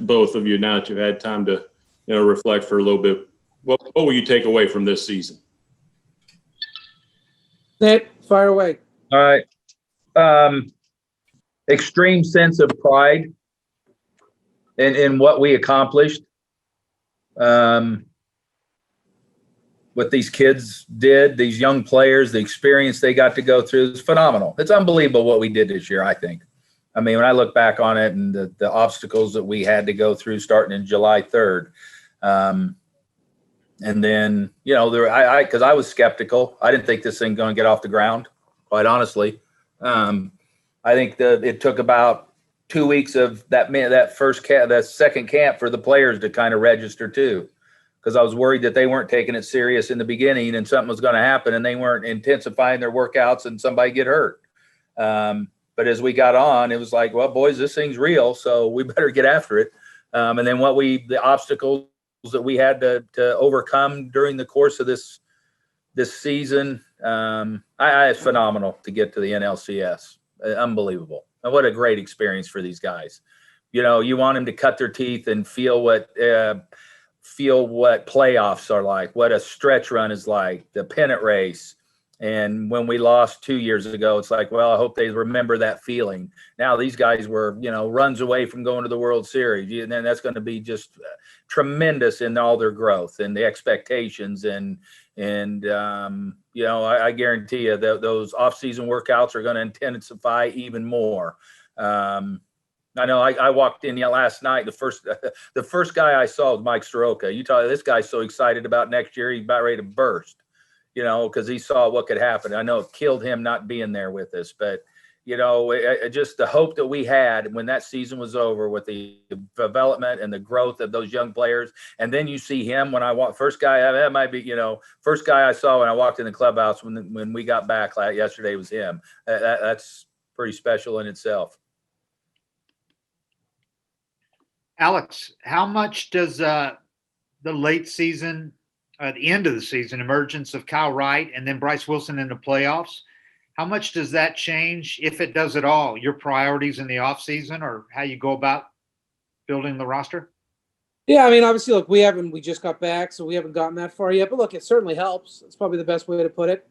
both of you now that you've had time to, reflect for a little bit. What will you take away from this season? Nate, fire away. All right. Extreme sense of pride in what we accomplished. What these kids did, these young players, the experience they got to go through is phenomenal. It's unbelievable what we did this year, I think. I mean, when I look back on it and the obstacles that we had to go through starting in July 3rd. And then, because I was skeptical. I didn't think this thing going to get off the ground, quite honestly. I think that it took about 2 weeks of that second camp for the players to kind of register too. Because I was worried that they weren't taking it serious in the beginning and something was going to happen and they weren't intensifying their workouts and somebody get hurt. But as we got on, it was like, well, boys, this thing's real, so we better get after it. And then the obstacles that we had to overcome during the course of this season, it's phenomenal to get to the NLCS. Unbelievable. And what a great experience for these guys. You want them to cut their teeth and feel what playoffs are like, what a stretch run is like, the pennant race. And when we lost 2 years ago, it's like, well, I hope they remember that feeling. Now these guys were, runs away from going to the World Series. And then that's going to be just tremendous in all their growth and the expectations. And I guarantee you that those off-season workouts are going to intensify even more. I know I walked in last night. The first guy I saw was Mike Soroka. You tell me this guy's so excited about next year, he's about ready to burst, because he saw what could happen. I know it killed him not being there with us, but just the hope that we had when that season was over with the development and the growth of those young players. And then you see him when I walked, first guy I saw when I walked in the clubhouse when we got back yesterday was him. That's pretty special in itself. Alex, how much does the late season, the end of the season, emergence of Kyle Wright and then Bryce Wilson in the playoffs, how much does that change, if it does at all, your priorities in the offseason or how you go about building the roster? Yeah, I mean, obviously, look, we just got back, so we haven't gotten that far yet. But look, it certainly helps. It's probably the best way to put it.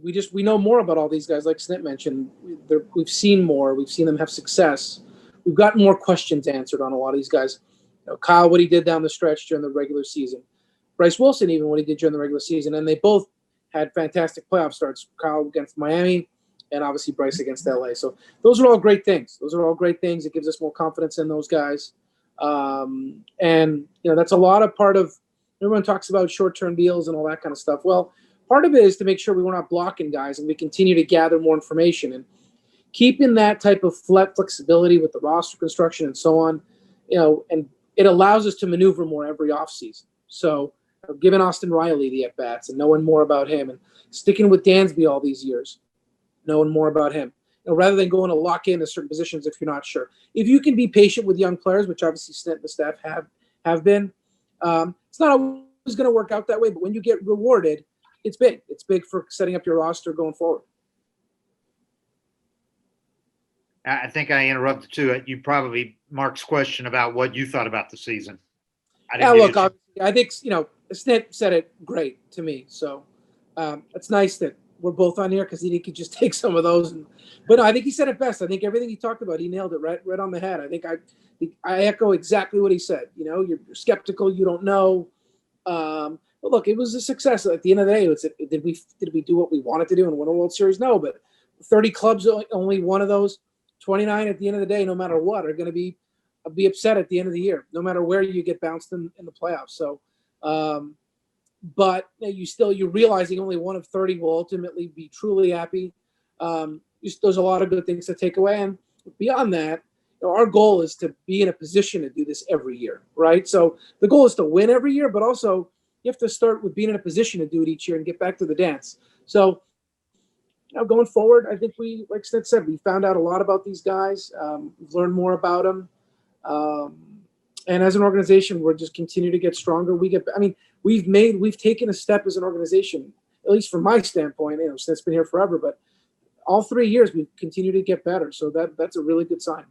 We know more about all these guys, like Snit mentioned. We've seen more. We've seen them have success. We've gotten more questions answered on a lot of these guys. Kyle, what he did down the stretch during the regular season. Bryce Wilson, even what he did during the regular season. And they both had fantastic playoff starts. Kyle against Miami and obviously Bryce against LA. So those are all great things. It gives us more confidence in those guys. That's a lot of part of – everyone talks about short-term deals and all that kind of stuff. Well, part of it is to make sure we're not blocking guys and we continue to gather more information. And keeping that type of flexibility with the roster construction and so on, and it allows us to maneuver more every offseason. So giving Austin Riley the at-bats and knowing more about him and sticking with Dansby all these years, knowing more about him, rather than going to lock in certain positions if you're not sure. If you can be patient with young players, which obviously Snit and the staff have been, it's not always going to work out that way, but when you get rewarded, it's big. It's big for setting up your roster going forward. I think I interrupted too. You probably Mark's question about what you thought about the season. I think Snit said it great to me. So it's nice that we're both on here because he could just take some of those. But no, I think he said it best. I think everything he talked about, he nailed it right on the head. I think I echo exactly what he said. You're skeptical, you don't know. But look, it was a success. At the end of the day, did we do what we wanted to do and win a World Series? No, but 30 clubs, only one of those 29 at the end of the day, no matter what, are going to be upset at the end of the year, no matter where you get bounced in the playoffs. So, but you're realizing only one of 30 will ultimately be truly happy. There's a lot of good things to take away. And beyond that, our goal is to be in a position to do this every year, right? So the goal is to win every year, but also you have to start with being in a position to do it each year and get back to the dance. So, going forward, I think like Snit said, we found out a lot about these guys. We've learned more about them. And as an organization, we're just continue to get stronger. We've taken a step as an organization, at least from my standpoint. Snit's been here forever, but all 3 years we've continued to get better. So that's a really good sign.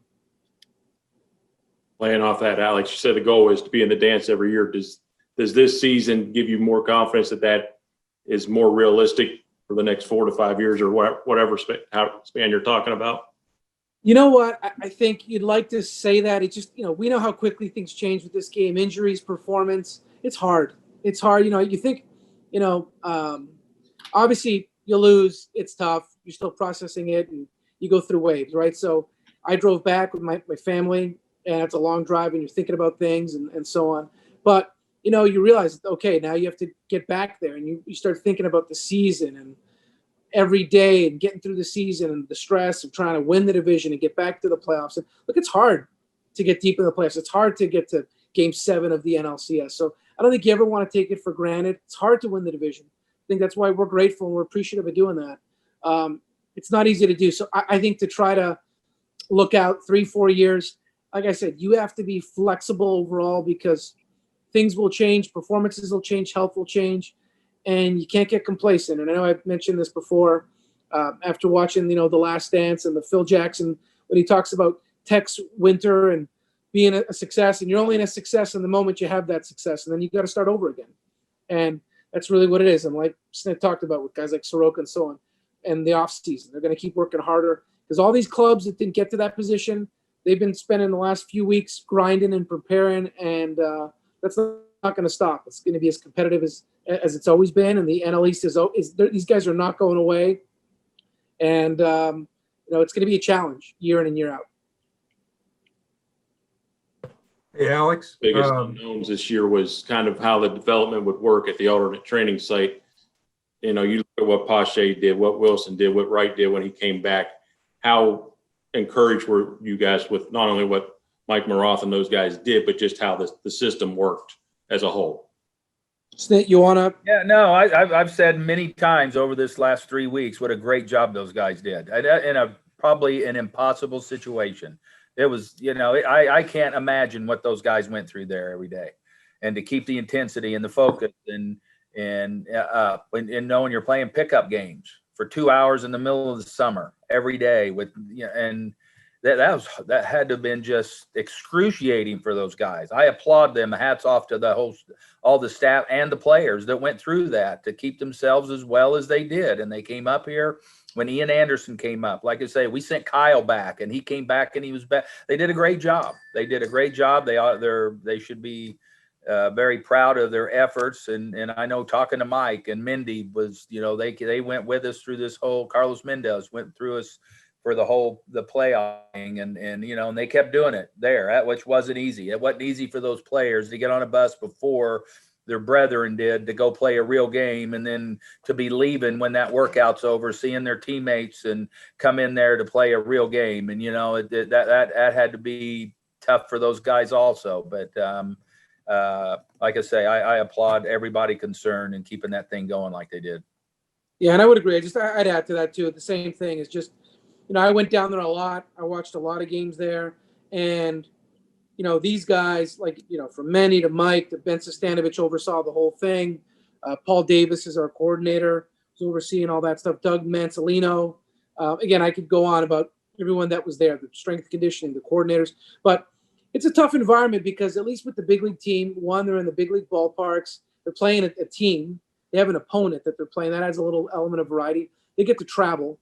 Playing off that, Alex, you said the goal is to be in the dance every year. Does this season give you more confidence that is more realistic for the next 4 to 5 years, or whatever span you're talking about? You know what? I think you'd like to say that. It just, we know how quickly things change with this game, injuries, performance. It's hard. It's hard. You think, obviously you lose. It's tough. You're still processing it, and you go through waves, right? So I drove back with my family, and it's a long drive, and you're thinking about things and so on. But, you realize, okay, now you have to get back there, and you start thinking about the season and every day and getting through the season and the stress of trying to win the division and get back to the playoffs. And look, it's hard to get deep in the playoffs. It's hard to get to Game 7 of the NLCS. So I don't think you ever want to take it for granted. It's hard to win the division. I think that's why we're grateful and we're appreciative of doing that. It's not easy to do. So I think to try to look out 3-4 years, like I said, you have to be flexible overall because things will change, performances will change, health will change. And you can't get complacent. And I know I've mentioned this before after watching, The Last Dance and the Phil Jackson, when he talks about Tex Winter and being a success. And you're only in a success in the moment you have that success. And then you got to start over again. And that's really what it is. And like Snit talked about with guys like Soroka and so on, and the offseason, they're going to keep working harder because all these clubs that didn't get to that position, they've been spending the last few weeks grinding and preparing. And that's not going to stop. It's going to be as competitive as it's always been, and the NL East is these guys are not going away, and it's going to be a challenge year in and year out. Hey, Alex. Biggest unknowns this year was kind of how the development would work at the alternate training site. You look at what Pache did, what Wilson did, what Wright did when he came back. How encouraged were you guys with not only what Mike Maroth and those guys did, but just how the system worked as a whole? Snit, you want to? Yeah, no, I've said many times over this last 3 weeks what a great job those guys did in a probably an impossible situation. It was, I can't imagine what those guys went through there every day, and to keep the intensity and the focus and knowing you're playing pickup games for 2 hours in the middle of the summer every day and that had to have been just excruciating for those guys. I applaud them. Hats off to all the staff and the players that went through that to keep themselves as well as they did. And they came up here when Ian Anderson came up. Like I say, we sent Kyle back, and he came back and he was back. They did a great job. They should be very proud of their efforts. And I know talking to Mike and Mindy was, they went with us through this whole. Carlos Mendez went through us for the playoff and they kept doing it there, which wasn't easy. It wasn't easy for those players to get on a bus before their brethren did to go play a real game, and then to be leaving when that workout's over, seeing their teammates and come in there to play a real game. And, that had to be tough for those guys also. But like I say, I applaud everybody concerned in keeping that thing going like they did. Yeah, and I would agree. I'd add to that too. The same thing is just, I went down there a lot. I watched a lot of games there. And, these guys, like, from Manny to Mike to Ben Sestanovich oversaw the whole thing. Paul Davis is our coordinator, who's overseeing all that stuff. Doug Mansolino. Again, I could go on about everyone that was there, the strength conditioning, the coordinators. But it's a tough environment because at least with the big league team, one, they're in the big league ballparks. They're playing a team. They have an opponent that they're playing. That adds a little element of variety. They get to travel.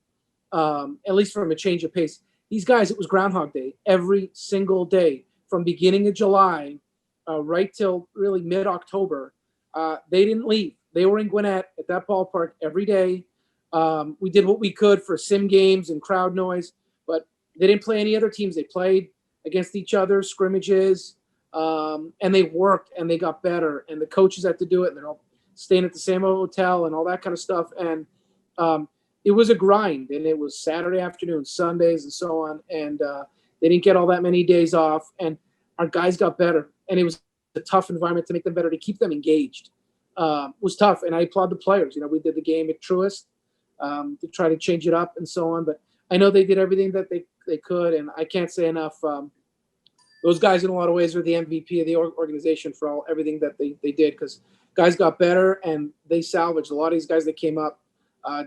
At least from a change of pace. These guys, it was Groundhog Day every single day from beginning of July right till really mid-October. They didn't leave. They were in Gwinnett at that ballpark every day. We did what we could for sim games and crowd noise, but they didn't play any other teams. They played against each other, scrimmages, and they worked and they got better. And the coaches had to do it. And they're all staying at the same hotel and all that kind of stuff. And it was a grind, and it was Saturday afternoon, Sundays, and so on. And they didn't get all that many days off, and our guys got better. And it was a tough environment to make them better, to keep them engaged. Was tough, and I applaud the players. We did the game at Truist to try to change it up and so on. But I know they did everything that they could, and I can't say enough. Those guys, in a lot of ways, are the MVP of the organization for everything that they did, because guys got better, and they salvaged. A lot of these guys that came up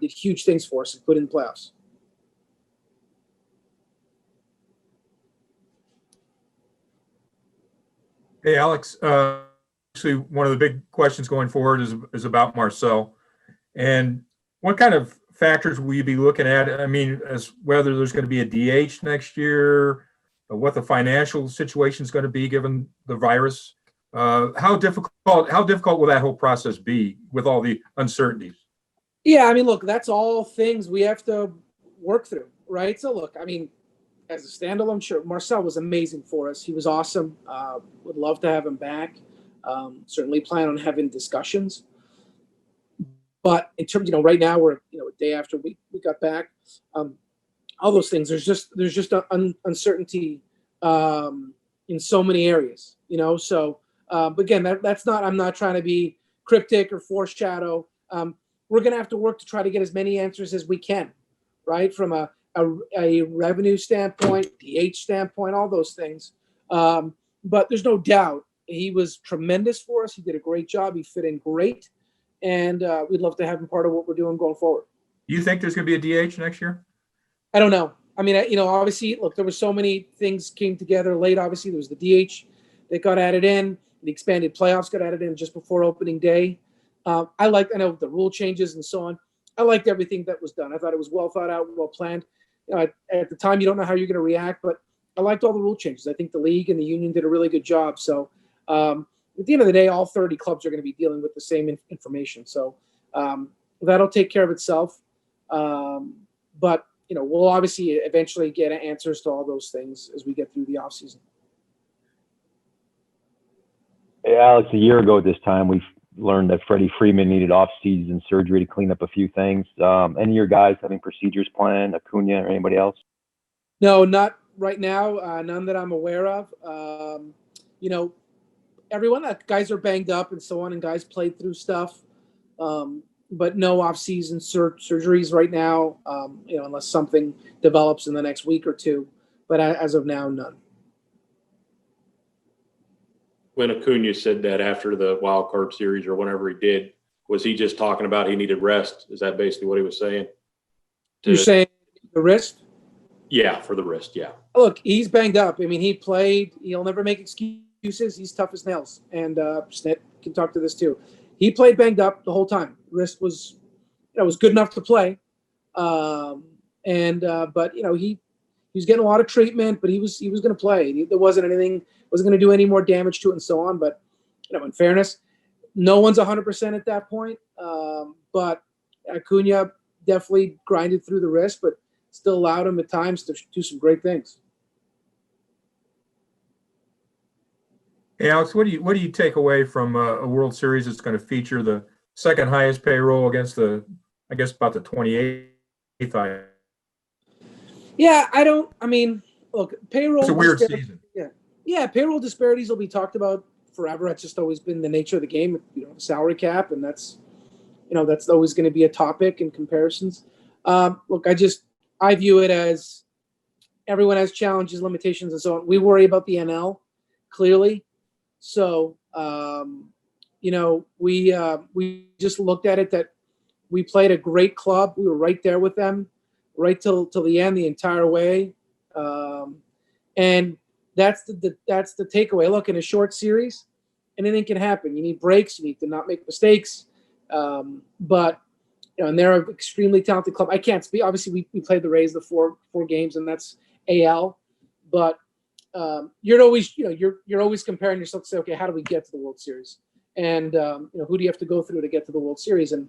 did huge things for us, including the playoffs. Hey, Alex, actually, one of the big questions going forward is about Marcel. And what kind of factors will you be looking at? I mean, as whether there's going to be a DH next year, what the financial situation is going to be given the virus. How difficult will that whole process be with all the uncertainties? Yeah, I mean, look, that's all things we have to work through, right? So, look, I mean, as a standalone, sure, Marcel was amazing for us. He was awesome. Would love to have him back. Certainly plan on having discussions. But in terms, right now we're, a day after we got back. All those things. There's just uncertainty in so many areas, So, but again, that's not. I'm not trying to be cryptic or foreshadow. We're going to have to work to try to get as many answers as we can, right? From a revenue standpoint, DH standpoint, all those things. But there's no doubt he was tremendous for us. He did a great job. He fit in great, and we'd love to have him part of what we're doing going forward. Do you think there's going to be a DH next year? I don't know. I mean, obviously, look, there were so many things came together late. Obviously, there was the DH that got added in. The expanded playoffs got added in just before opening day. I know the rule changes and so on. I liked everything that was done. I thought it was well thought out, well planned. At the time, you don't know how you're going to react, but I liked all the rule changes. I think the league and the union did a really good job. So at the end of the day, all 30 clubs are going to be dealing with the same information. So that'll take care of itself. But we'll obviously eventually get answers to all those things as we get through the offseason. Hey, Alex, a year ago at this time, we learned that Freddie Freeman needed off-season surgery to clean up a few things. Any of your guys having procedures planned, Acuna or anybody else? No, not right now. None that I'm aware of. Everyone, guys are banged up and so on, and guys played through stuff. But no off-season surgeries right now, unless something develops in the next week or two. But as of now, none. When Acuna said that after the wild card series or whenever he did, was he just talking about he needed rest? Is that basically what he was saying? You're saying the wrist? Yeah, for the wrist, yeah. Look, he's banged up. I mean, he played. He'll never make excuses. He's tough as nails. And Snit can talk to this too. He played banged up the whole time. Wrist was, was good enough to play. But he was getting a lot of treatment, but he was going to play. There wasn't anything, wasn't going to do any more damage to it and so on. But, in fairness, no one's 100% at that point. But Acuna definitely grinded through the wrist, but still allowed him at times to do some great things. Hey, Alex, what do you take away from a World Series that's going to feature the second highest payroll against about the 28th high? Yeah, look, payroll. It's a weird season. Yeah, payroll disparities will be talked about forever. It's just always been the nature of the game. Salary cap, and that's always going to be a topic in comparisons. Look, I view it as everyone has challenges, limitations, and so on. We worry about the NL clearly. So, we just looked at it that we played a great club. We were right there with them, right till the end, the entire way. And that's the takeaway. Look, in a short series, anything can happen. You need breaks. You need to not make mistakes. But and they're an extremely talented club. I can't speak. Obviously, we played the Rays the four games, and that's AL. But you're always comparing yourself to say, okay, how do we get to the World Series? And who do you have to go through to get to the World Series? And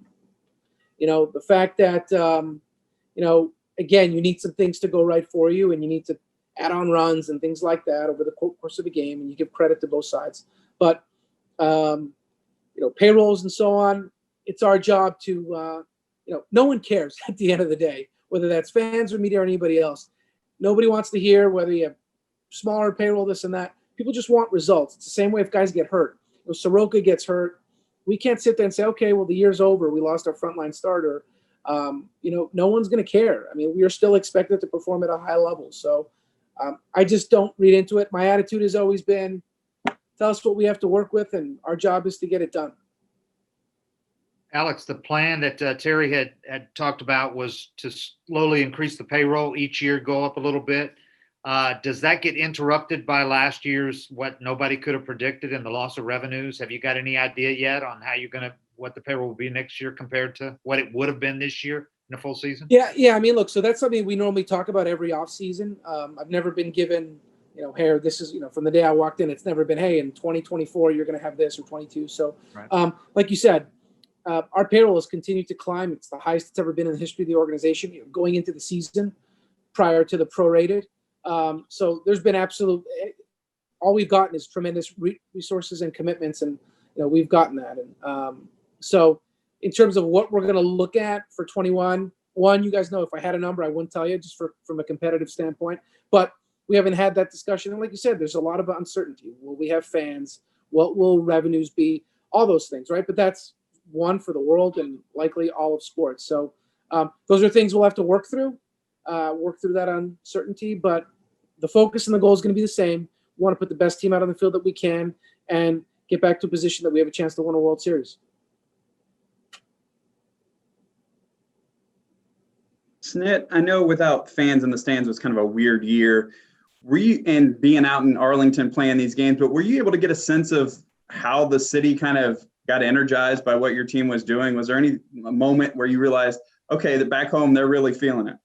the fact that again, you need some things to go right for you, and you need to add on runs and things like that over the course of a game, and you give credit to both sides. But payrolls and so on, it's our job to no one cares at the end of the day, whether that's fans or media or anybody else. Nobody wants to hear whether you have smaller payroll, this and that. People just want results. It's the same way if guys get hurt. If Soroka gets hurt, we can't sit there and say, okay, well, the year's over. We lost our frontline starter. No one's going to care. I mean, we are still expected to perform at a high level. So I just don't read into it. My attitude has always been, tell us what we have to work with, and our job is to get it done. Alex, the plan that Terry had talked about was to slowly increase the payroll each year, go up a little bit. Does that get interrupted by last year's what nobody could have predicted and the loss of revenues? Have you got any idea yet on how what the payroll will be next year compared to what it would have been this year in a full season? Yeah. I mean, look, so that's something we normally talk about every off season. I've never been given, hey, this is, from the day I walked in, it's never been, hey, in 2024 you're going to have this or 22. So, Right. like you said, our payroll has continued to climb. It's the highest it's ever been in the history of the organization. Going into the season, prior to the prorated. So there's been all we've gotten is tremendous resources and commitments, and we've gotten that. And so in terms of what we're going to look at for 21, you guys know if I had a number, I wouldn't tell you just from a competitive standpoint. But we haven't had that discussion, and like you said, there's a lot of uncertainty. Will we have fans? What will revenues be? All those things, right? But that's one for the world and likely all of sports. So those are things we'll have to work through that uncertainty. But the focus and the goal is going to be the same. We want to put the best team out on the field that we can and get back to a position that we have a chance to win a World Series. Snit, I know without fans in the stands was kind of a weird year. And being out in Arlington playing these games, but were you able to get a sense of how the city kind of got energized by what your team was doing? Was there any moment where you realized, okay, that back home, they're really feeling it?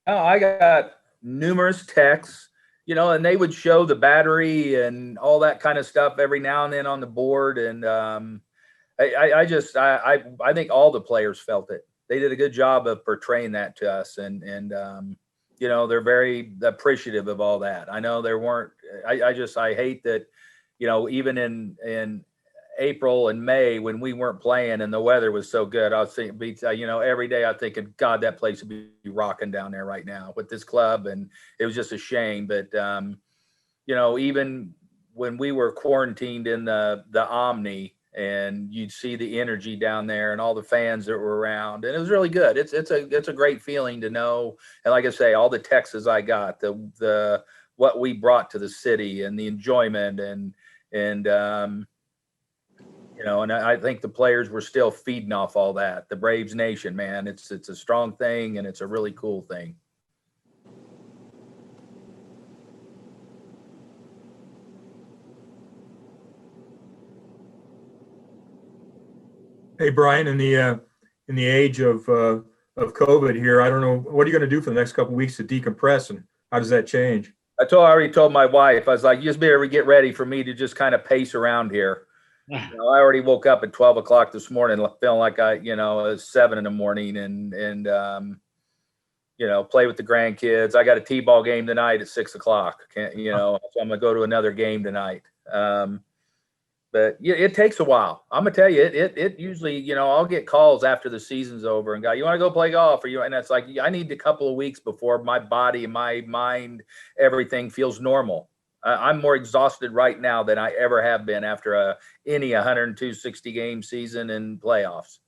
Oh, I got numerous texts, and they would show the battery and all that kind of stuff every now and then on the board. And I think all the players felt it. They did a good job of portraying that to us. And they're very appreciative of all that. I know there weren't, I hate that, even in April and May when we weren't playing and the weather was so good, I was thinking, every day I think, God, that place would be rocking down there right now with this club. And it was just a shame. But, even when we were quarantined in the Omni and you'd see the energy down there and all the fans that were around, and it was really good. It's a great feeling to know. And like I say, all the texts I got, the what we brought to the city and the enjoyment and and I think the players were still feeding off all that. The Braves Nation, man, it's a strong thing and it's a really cool thing. Hey, Brian, in the age of COVID here, I don't know, what are you going to do for the next couple of weeks to decompress, and how does that change? I already told my wife, I was like, you just better get ready for me to just kind of pace around here. I already woke up at 12 o'clock this morning, feeling like it's 7 in the morning and play with the grandkids. I got a T-ball game tonight at 6 o'clock. So I'm going to go to another game tonight. But it takes a while. I'm gonna tell you, it usually, I'll get calls after the season's over and go, you want to go play golf? And it's like, I need a couple of weeks before my body and my mind, everything feels normal. I'm more exhausted right now than I ever have been after any 102 60 game season and playoffs.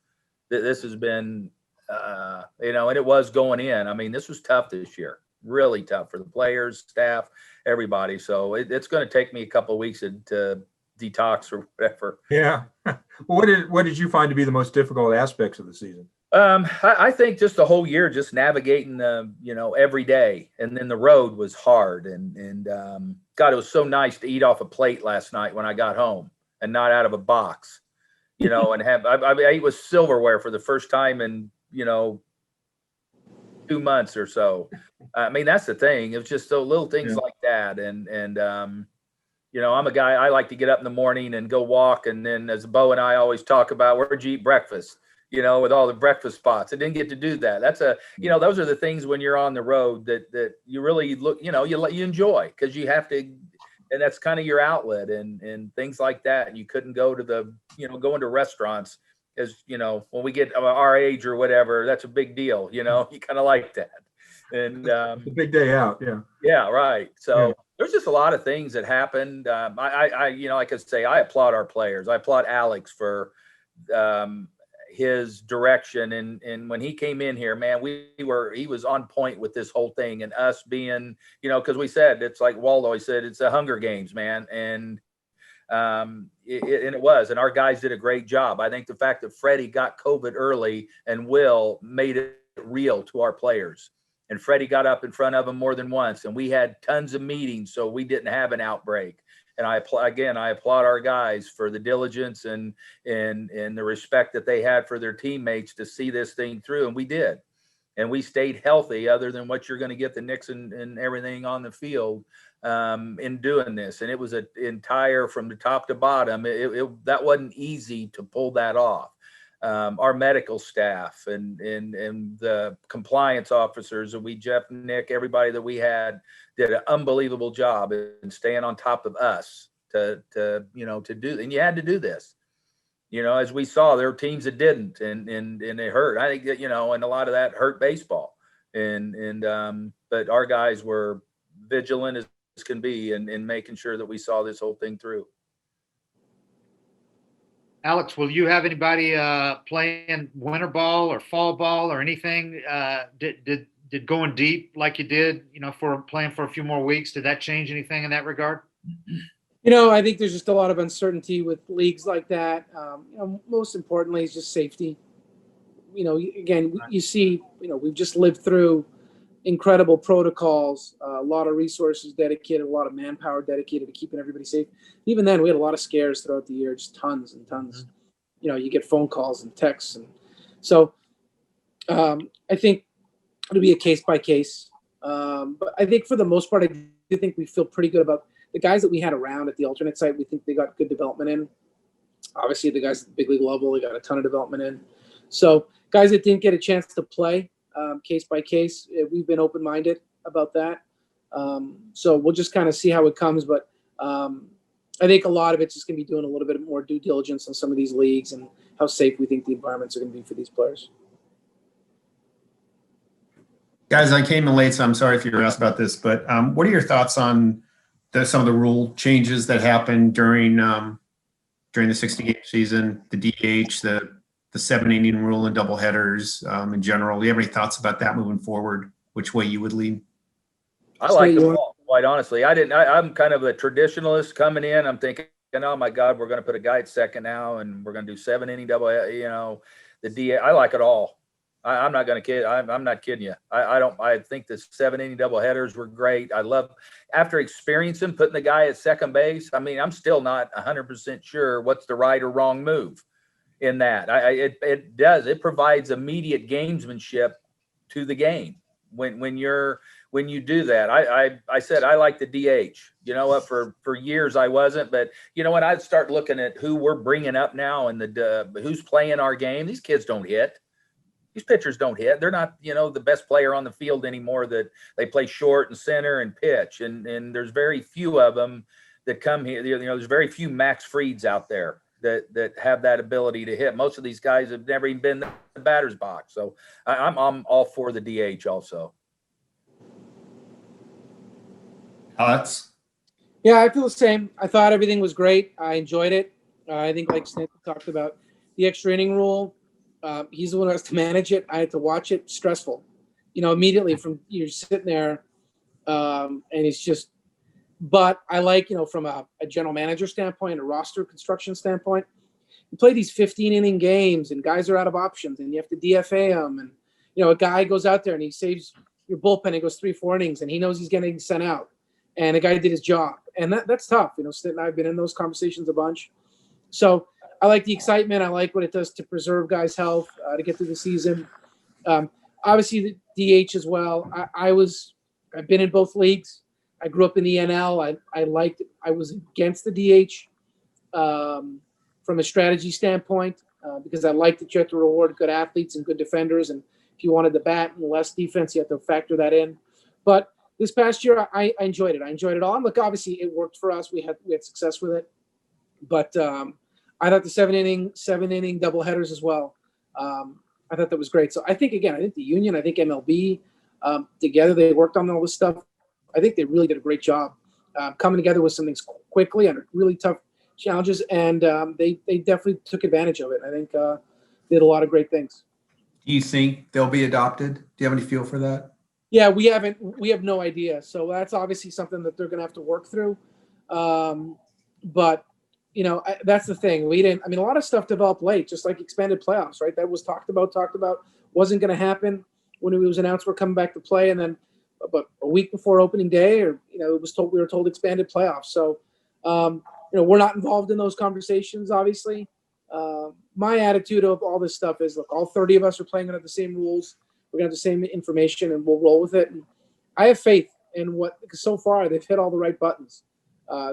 This has been, and it was going in. I mean, this was tough this year, really tough for the players, staff, everybody. So it's going to take me a couple of weeks to detox or whatever. Yeah. What did you find to be the most difficult aspects of the season? I think just the whole year, just navigating every day, and then the road was hard. And God, it was so nice to eat off a plate last night when I got home and not out of a box, and I ate with silverware for the first time in 2 months or so. I mean, that's the thing. It was just so little things like that. And I'm a guy, I like to get up in the morning and go walk. And then as Bo and I always talk about, where'd you eat breakfast? With all the breakfast spots. I didn't get to do that. That's those are the things when you're on the road that you really look, you enjoy, because you have to, and that's kind of your outlet and things like that. And you couldn't go to go into restaurants as, when we get our age or whatever, that's a big deal. You kind of like that. And the big day out. Yeah. Yeah. Right. So there's just a lot of things that happened. I like I say, I applaud our players. I applaud Alex for, his direction. And when he came in here, man, he was on point with this whole thing, and us being, cause we said, it's like Waldo, he said, it's a Hunger Games, man. And it was, and our guys did a great job. I think the fact that Freddie got COVID early and Will made it real to our players. And Freddie got up in front of them more than once, and we had tons of meetings, so we didn't have an outbreak. And I applaud our guys for the diligence and the respect that they had for their teammates to see this thing through, and we did. And we stayed healthy, other than what you're going to get the nicks and everything on the field in doing this. And it was an entire, from the top to bottom, that wasn't easy to pull that off. Our medical staff and the compliance officers, and Jeff, Nick, everybody that we had did an unbelievable job in staying on top of us to do, and you had to do this. As we saw, there were teams that didn't, and it hurt. I think that, and a lot of that hurt baseball. But our guys were vigilant as can be in making sure that we saw this whole thing through. Alex, will you have anybody playing winter ball or fall ball or anything? Did going deep like you did, for playing for a few more weeks, did that change anything in that regard? I think there's just a lot of uncertainty with leagues like that. Most importantly is just safety. Again, you see, we've just lived through incredible protocols, a lot of resources dedicated, a lot of manpower dedicated to keeping everybody safe. Even then, we had a lot of scares throughout the year, just tons and tons. You get phone calls and texts. And so I think it'll be a case by case. But I think for the most part, I do think we feel pretty good about the guys that we had around at the alternate site. We think they got good development in. Obviously, the guys at the big league level, they got a ton of development in. So guys that didn't get a chance to play, case by case, we've been open-minded about that. So we'll just kind of see how it comes. But I think a lot of it's just going to be doing a little bit more due diligence on some of these leagues and how safe we think the environments are going to be for these players. Guys, I came in late, so I'm sorry if you were asked about this, but what are your thoughts on some of the rule changes that happened during the 60-game season, the DH, the 7-inning rule and doubleheaders in general? Do you have any thoughts about that moving forward? Which way you would lean? I like them all, quite honestly. I'm kind of a traditionalist coming in. I'm thinking, oh my God, we're going to put a guy at second now, and we're going to do 7-inning double. The DH. I like it all. I'm not going to kid. I'm not kidding you. I think the 7-inning doubleheaders were great. I love, after experiencing putting the guy at second base. I mean, I'm still not 100% sure what's the right or wrong move in that. It provides immediate gamesmanship to the game when you do that. I said I like the DH. You know what? For years I wasn't, but you know what? I'd start looking at who we're bringing up now and who's playing our game. These kids don't hit. These pitchers don't hit. They're not, the best player on the field anymore. That they play short and center and pitch. And there's very few of them that come here. There's very few Max Frieds out there that have that ability to hit. Most of these guys have never even been in the batter's box. So I'm all for the DH also. Alex? Yeah, I feel the same. I thought everything was great. I enjoyed it. I think, like Snitker talked about, the extra inning rule. He's the one who has to manage it. I had to watch it. Stressful, immediately from you're sitting there, and it's just. But I like, from a general manager standpoint, a roster construction standpoint, you play these 15-inning games, and guys are out of options, and you have to DFA them, and a guy goes out there and he saves your bullpen and goes 3-4 innings, and he knows he's getting sent out, and the guy did his job, and that's tough. Stitt and I have been in those conversations a bunch, so. I like the excitement. I like what it does to preserve guys' health, to get through the season. Obviously, the DH as well. I've been in both leagues. I grew up in the NL. I was against the DH from a strategy standpoint because I liked that you have to reward good athletes and good defenders. And if you wanted the bat and less defense, you have to factor that in. But this past year, I enjoyed it. I enjoyed it all. And look, obviously, it worked for us. We had success with it. But I thought the 7-inning doubleheaders as well. I thought that was great. So I think the union, I think MLB together, they worked on all this stuff. I think they really did a great job coming together with some things quickly under really tough challenges, and they definitely took advantage of it. I think they did a lot of great things. Do you think they'll be adopted? Do you have any feel for that? Yeah, we have no idea. So that's obviously something that they're going to have to work through. But that's the thing. A lot of stuff developed late, just like expanded playoffs, right? That was talked about, wasn't going to happen. when it was announced we're coming back to play, and then about a week before opening day, or we were told expanded playoffs. So we're not involved in those conversations, obviously. My attitude of all this stuff is, look, all 30 of us are playing under the same rules. We're gonna have the same information, and we'll roll with it. And I have faith in because so far they've hit all the right buttons.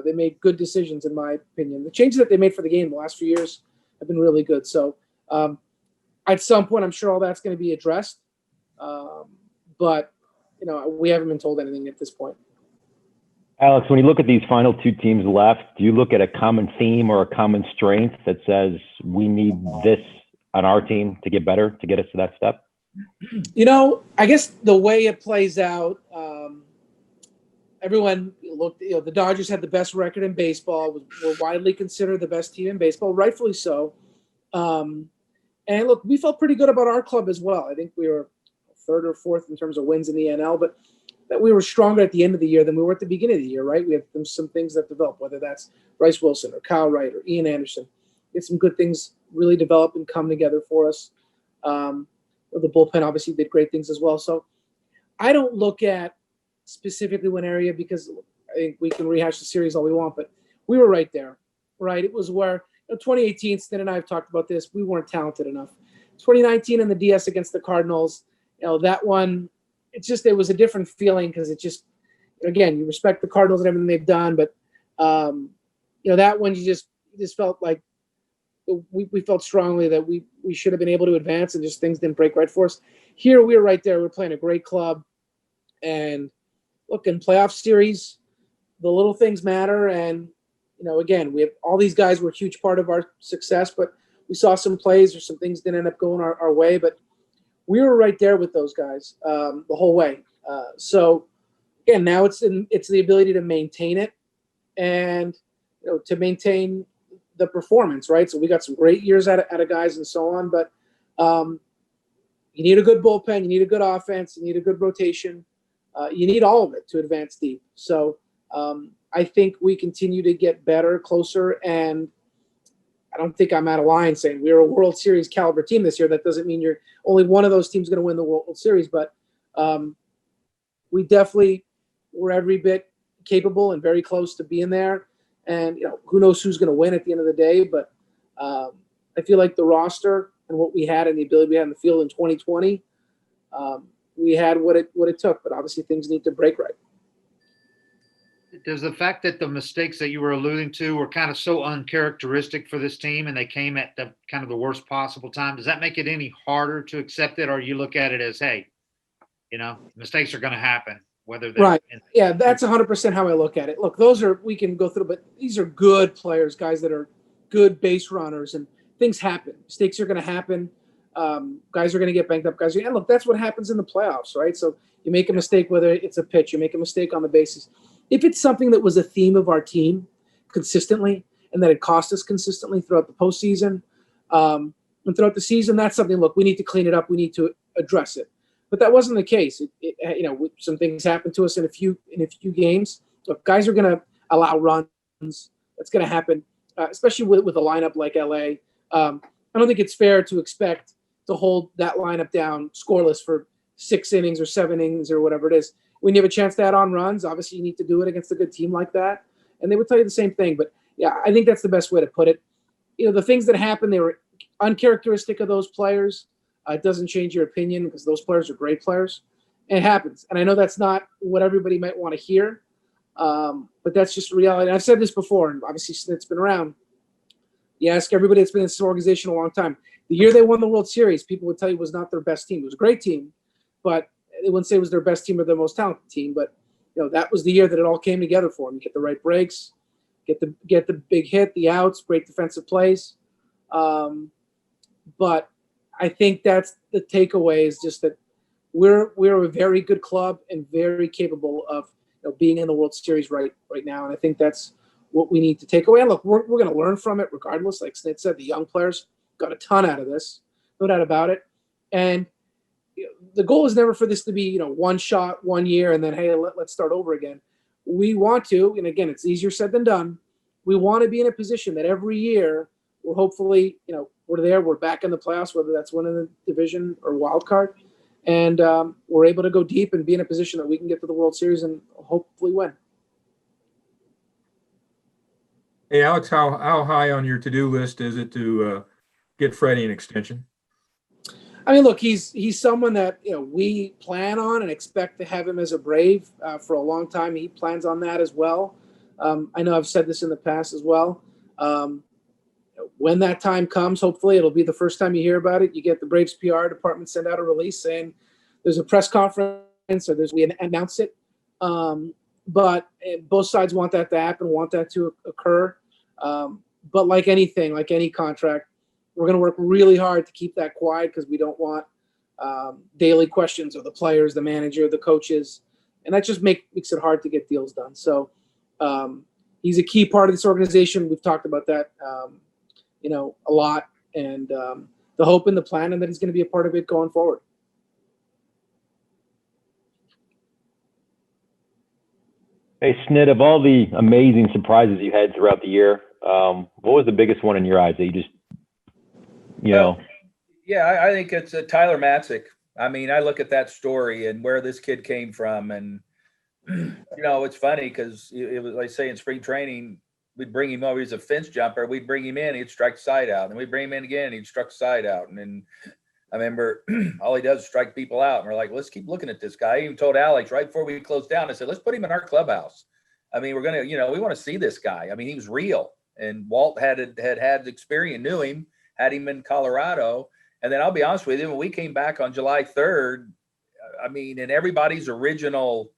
They made good decisions, in my opinion. The changes that they made for the game the last few years have been really good. So at some point, I'm sure all that's going to be addressed. But we haven't been told anything at this point. Alex, when you look at these final two teams left, do you look at a common theme or a common strength that says we need this on our team to get better, to get us to that step? I guess the way it plays out, everyone looked, the Dodgers had the best record in baseball, were widely considered the best team in baseball, rightfully so. And look, we felt pretty good about our club as well. I think we were third or fourth in terms of wins in the NL, but that we were stronger at the end of the year than we were at the beginning of the year, right? We have some things that developed, whether that's Bryce Wilson or Kyle Wright or Ian Anderson. We had some good things really develop and come together for us. The bullpen obviously did great things as well. So I don't look at specifically one area, because I think we can rehash the series all we want, but we were right there, right? It was where 2018, Stan and I have talked about this. We weren't talented enough. 2019 and the DS against the Cardinals, that one, it was a different feeling, because it just, again, you respect the Cardinals and everything they've done, but that one you just felt like we felt strongly that we should have been able to advance, and just things didn't break right for us. Here we were right there. We're playing a great club, and look, in playoff series, the little things matter. And again, we have all these guys were a huge part of our success, but we saw some plays or some things didn't end up going our way, but we were right there with those guys the whole way. So again, now it's the ability to maintain it, and to maintain the performance, right? So we got some great years out of guys and so on, but you need a good bullpen, you need a good offense, you need a good rotation, you need all of it to advance deep. So I think we continue to get better, closer, and I don't think I'm out of line saying we're a World Series caliber team this year. That doesn't mean you're only one of those teams going to win the World Series, but we definitely were every bit capable and very close to being there. And who knows who's going to win at the end of the day, but I feel like the roster and what we had and the ability we had in the field in 2020, we had what it took. But obviously, things need to break right. Does the fact that the mistakes that you were alluding to were kind of so uncharacteristic for this team, and they came at the kind of the worst possible time, does that make it any harder to accept it, or you look at it as, hey, mistakes are going to happen, whether they're right? Yeah, that's 100% how I look at it. Look, we can go through, but these are good players, guys that are good base runners, and things happen. Mistakes are going to happen. Guys are going to get banged up. And look, that's what happens in the playoffs, right? So you make a mistake, whether it's a pitch, you make a mistake on the bases. If it's something that was a theme of our team consistently, and that it cost us consistently throughout the postseason and throughout the season, that's something, look, we need to clean it up. We need to address it. But that wasn't the case. Some things happened to us in a few games. Look, guys are going to allow runs. That's going to happen, especially with a lineup like LA. I don't think it's fair to expect to hold that lineup down scoreless for 6 innings or 7 innings or whatever it is. When you have a chance to add on runs, obviously you need to do it against a good team like that. And they would tell you the same thing. But yeah, I think that's the best way to put it. The things that happened, they were uncharacteristic of those players. It doesn't change your opinion, because those players are great players. And it happens. And I know that's not what everybody might want to hear, but that's just reality. And I've said this before, and obviously Snit's been around. You ask everybody that's been in this organization a long time. The year they won the World Series, people would tell you it was not their best team. It was a great team, but they wouldn't say it was their best team or their most talented team. But that was the year that it all came together for them. You get the right breaks, get the big hit, the outs, great defensive plays. But I think that's the takeaway, is just that we're a very good club and very capable of being in the World Series right now. And I think that's what we need to take away. And look, we're going to learn from it regardless. Like Snit said, the young players got a ton out of this, no doubt about it. And the goal is never for this to be, one shot, 1 year, and then, hey, let's start over again. We want to, and again, it's easier said than done. We want to be in a position that every year we're hopefully, we're there, we're back in the playoffs, whether that's winning the division or wild card. and we're able to go deep and be in a position that we can get to the World Series and hopefully win. Hey, Alex, how high on your to-do list is it to get Freddie an extension? I mean, look, he's someone that we plan on and expect to have him as a Brave for a long time. He plans on that as well. I know I've said this in the past as well. When that time comes, hopefully it'll be the first time you hear about it. You get the Braves PR department send out a release saying there's a press conference or we announce it. But both sides want that to happen, want that to occur. But like anything, like any contract, we're going to work really hard to keep that quiet because we don't want daily questions of the players, the manager, the coaches. And that just makes it hard to get deals done. So he's a key part of this organization. We've talked about that, a lot. And the hope and the plan and that he's going to be a part of it going forward. Hey, Snit, of all the amazing surprises you had throughout the year, what was the biggest one in your eyes that you just, Yeah, I think it's Tyler Matzik. I mean, I look at that story and where this kid came from, and it's funny because it was like say in spring training, we'd bring him over. He's a fence jumper. We'd bring him in, he'd strike the side out, and we'd bring him in again, he'd struck the side out, and then I remember all he does is strike people out, and we're like, let's keep looking at this guy. I even told Alex right before we closed down, I said, let's put him in our clubhouse. I mean, we're gonna, we want to see this guy. I mean, he was real, and Walt had experience, knew him, had him in Colorado. And then I'll be honest with you, when we came back on July 3rd, I mean, in everybody's original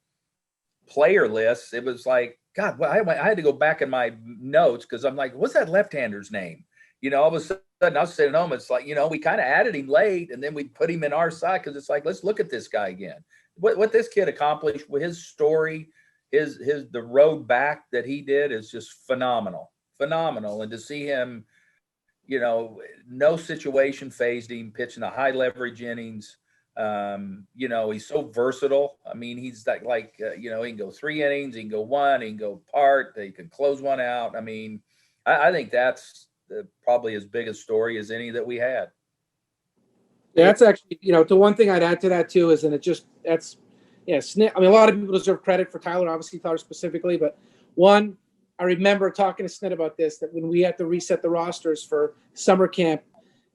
player list, it was like, God, well, I had to go back in my notes because I'm like, what's that left-hander's name? All of a sudden I was sitting home. It's like, we kind of added him late and then we put him in our side because it's like, let's look at this guy again. What this kid accomplished with his story, the road back that he did is just phenomenal. And to see him, no situation phased him, pitching a high leverage innings. He's so versatile. I mean, he's like he can go 3 innings, he can go 1, he can go part, he can close one out. I mean, I think that's probably as big a story as any that we had. Yeah, that's actually, the one thing I'd add to that too is, and Snit. I mean, a lot of people deserve credit for Tyler, obviously Tyler specifically, but one, I remember talking to Snit about this, that when we had to reset the rosters for summer camp,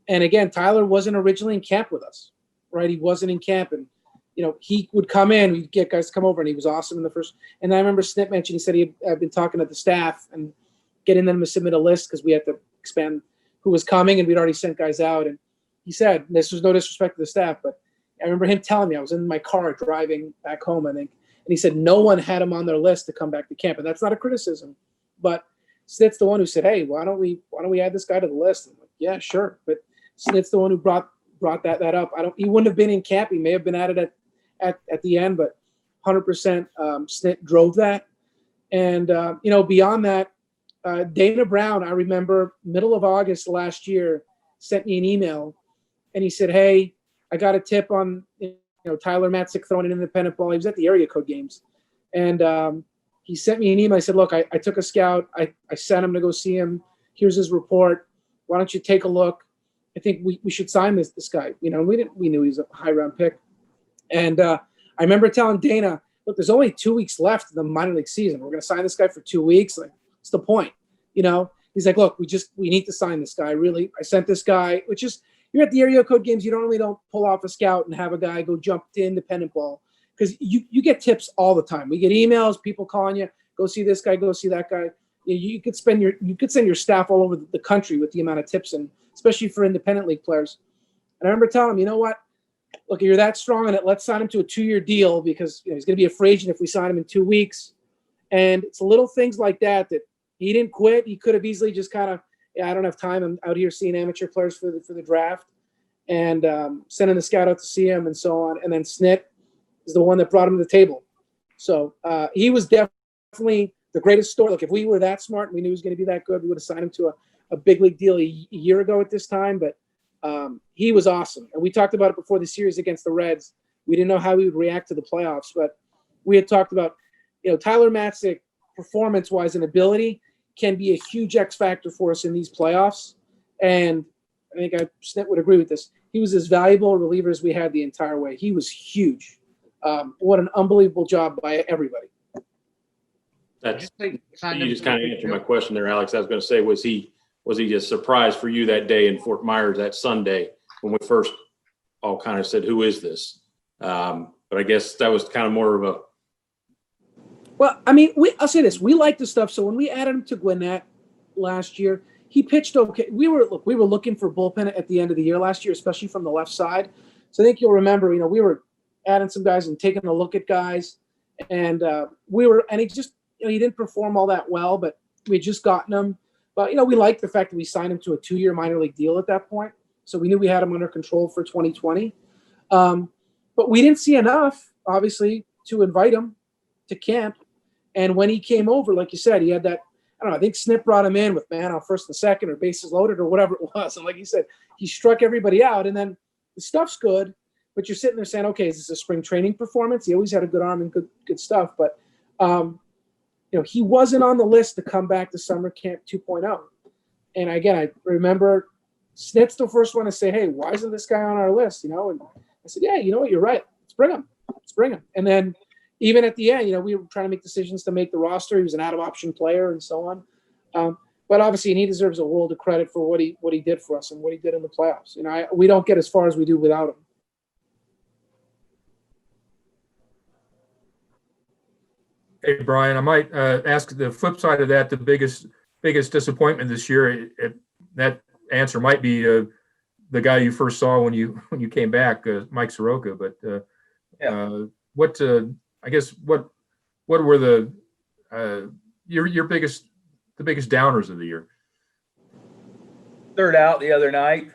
and again, Tyler wasn't originally in camp with us, right? He wasn't in camp, and he would come in, we'd get guys to come over, and he was awesome in the first. And I remember Snit mentioned, he said he had been talking to the staff and getting them to submit a list because we had to expand who was coming, and we'd already sent guys out. And he said, this was no disrespect to the staff, but I remember him telling me, I was in my car driving back home, I think, and he said no one had him on their list to come back to camp, and that's not a criticism. But Snit's the one who said, hey, why don't we add this guy to the list? I'm like, yeah, sure. But Snit's the one who brought that up. He wouldn't have been in camp. He may have been added at the end, but 100% Snit drove that. And, beyond that, Dana Brown, I remember middle of August last year, sent me an email and he said, hey, I got a tip on, Tyler Matzik throwing an independent ball. He was at the area code games. And, he sent me an email. I said, look, I took a scout. I sent him to go see him. Here's his report. Why don't you take a look? I think we should sign this guy. We knew he was a high round pick. And I remember telling Dana, look, there's only 2 weeks left in the minor league season. We're going to sign this guy for 2 weeks. Like, what's the point? He's like, look, we need to sign this guy. Really, I sent this guy, which is, you're at the area code games. You don't pull off a scout and have a guy go jump to independent ball. Because you get tips all the time. We get emails, people calling you, go see this guy, go see that guy. You could send your staff all over the country with the amount of tips, and especially for independent league players. And I remember telling him, you know what? Look, you're that strong in it. Let's sign him to a 2-year deal because he's going to be a free agent if we sign him in 2 weeks. And it's little things like that he didn't quit. He could have easily just kind of, I don't have time. I'm out here seeing amateur players for the draft, and sending the scout out to see him and so on. And then Snit is the one that brought him to the table. So he was definitely the greatest story. Look, if we were that smart and we knew he was going to be that good, we would have signed him to a big league deal a year ago at this time. But he was awesome. And we talked about it before the series against the Reds. We didn't know how he would react to the playoffs, but we had talked about, Tyler Matzik, performance-wise and ability, can be a huge X factor for us in these playoffs. And I think Snit would agree with this. he was as valuable a reliever as we had the entire way. He was huge. What an unbelievable job by everybody. That's, Signed you him just to a kind of big answered my deal. question there, Alex. I was going to say, was he a surprise for you that day in Fort Myers that Sunday when we first all kind of said, who is this? But I guess that was kind of more of a, Well, I mean, I'll say this: we like the stuff. So when we added him to Gwinnett last year, he pitched okay. We were looking for bullpen at the end of the year last year, especially from the left side. So I think you'll remember, we were adding some guys and taking a look at guys, and he just, he didn't perform all that well, but we had just gotten him. But we liked the fact that we signed him to a 2-year minor league deal at that point, so we knew we had him under control for 2020. But we didn't see enough, obviously, to invite him to camp. And when he came over, like you said, he had that, I don't know, I think Snip brought him in with man on first and second or bases loaded or whatever it was. And like you said, he struck everybody out. And then the stuff's good, but you're sitting there saying, okay, is this a spring training performance? He always had a good arm and good stuff. But, he wasn't on the list to come back to summer camp 2.0. And again, I remember Snip's the first one to say, hey, why isn't this guy on our list? And I said, yeah, you know what? You're right. Let's bring him. And then even at the end, we were trying to make decisions to make the roster. He was an out-of-option player and so on. But obviously, and he deserves a world of credit for what he did for us and what he did in the playoffs. We don't get as far as we do without him. Hey, Brian, I might ask the flip side of that. The biggest disappointment this year, that answer might be the guy you first saw when you came back, Mike Soroka. But what were the biggest downers of the year? Third out the other night.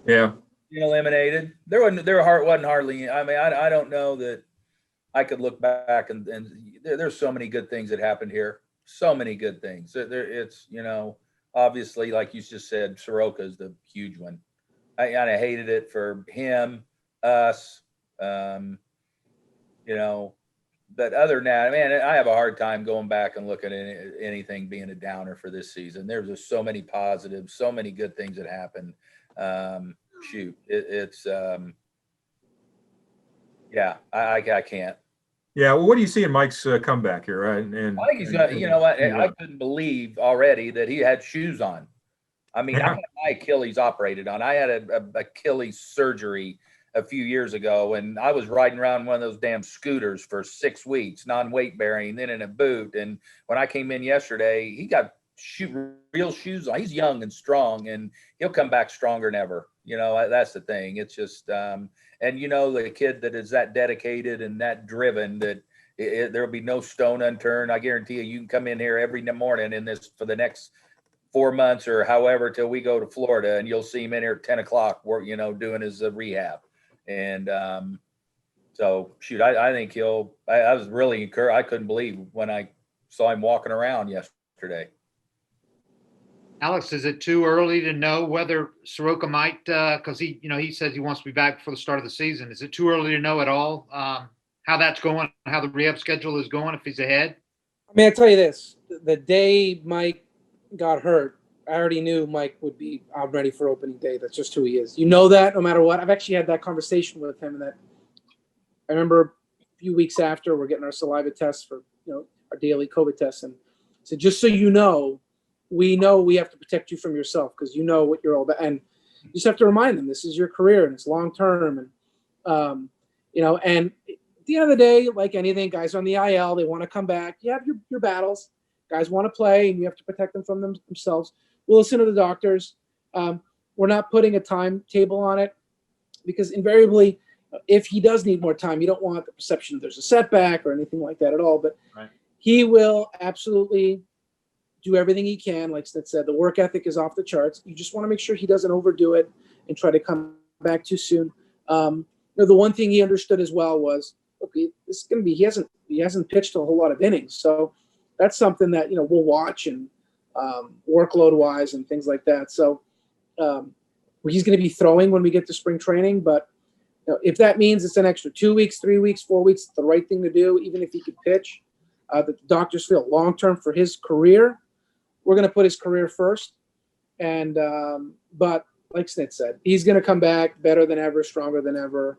Yeah. Eliminated. Wasn't hardly. I mean, I don't know that I could look back and there's so many good things that happened here. So many good things. It's obviously, like you just said, Soroka's the huge one. I kind of hated it for him, us, But other than that, man, I have a hard time going back and looking at anything being a downer for this season. There's just so many positives, so many good things that happened. I can't. Yeah. Well, what do you see in Mike's comeback here? Right? And I think he's got. I couldn't believe already that he had shoes on. I mean, I had my Achilles operated on. I had a Achilles surgery a few years ago, and I was riding around one of those damn scooters for 6 weeks, non-weight bearing, then in a boot. And when I came in yesterday, he got real shoes on. He's young and strong, and he'll come back stronger than ever. That's the thing. It's just, the kid that is that dedicated and that driven, that there'll be no stone unturned. I guarantee you can come in here every morning for the next 4 months or however till we go to Florida, and you'll see him in here at 10 o'clock, doing his rehab. And I think I was really encouraged. I couldn't believe when I saw him walking around yesterday. Alex, is it too early to know whether Soroka might, because he says he wants to be back before the start of the season. Is it too early to know at all how that's going, how the rehab schedule is going, if he's ahead? I mean, I tell you this, the day Mike got hurt, I already knew Mike would be, I'm ready for opening day. That's just who he is. That no matter what. I've actually had that conversation with him, and that I remember a few weeks after we're getting our saliva tests for, our daily COVID tests. And I said, just so you know we have to protect you from yourself, because what you're all about. And you just have to remind them, this is your career and it's long-term. And, and at the end of the day, like anything, guys on the IL, they want to come back. You have your battles. Guys want to play, and you have to protect them from themselves. We'll listen to the doctors. We're not putting a timetable on it, because invariably, if he does need more time, you don't want the perception that there's a setback or anything like that at all. But right. He will absolutely do everything he can. Like Snit said, the work ethic is off the charts. You just want to make sure he doesn't overdo it and try to come back too soon. The one thing he understood as well was, okay, this is going to be, he hasn't pitched a whole lot of innings. So that's something that, we'll watch, and workload wise and things like that. So he's going to be throwing when we get to spring training, but if that means it's an extra 2 weeks, 3 weeks, 4 weeks, it's the right thing to do, even if he could pitch. The doctors feel long-term for his career, we're going to put his career first. And, but like Snit said, he's going to come back better than ever, stronger than ever.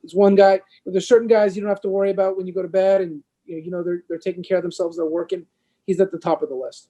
It's one guy. There's certain guys you don't have to worry about when you go to bed, and they're taking care of themselves. They're working. He's at the top of the list.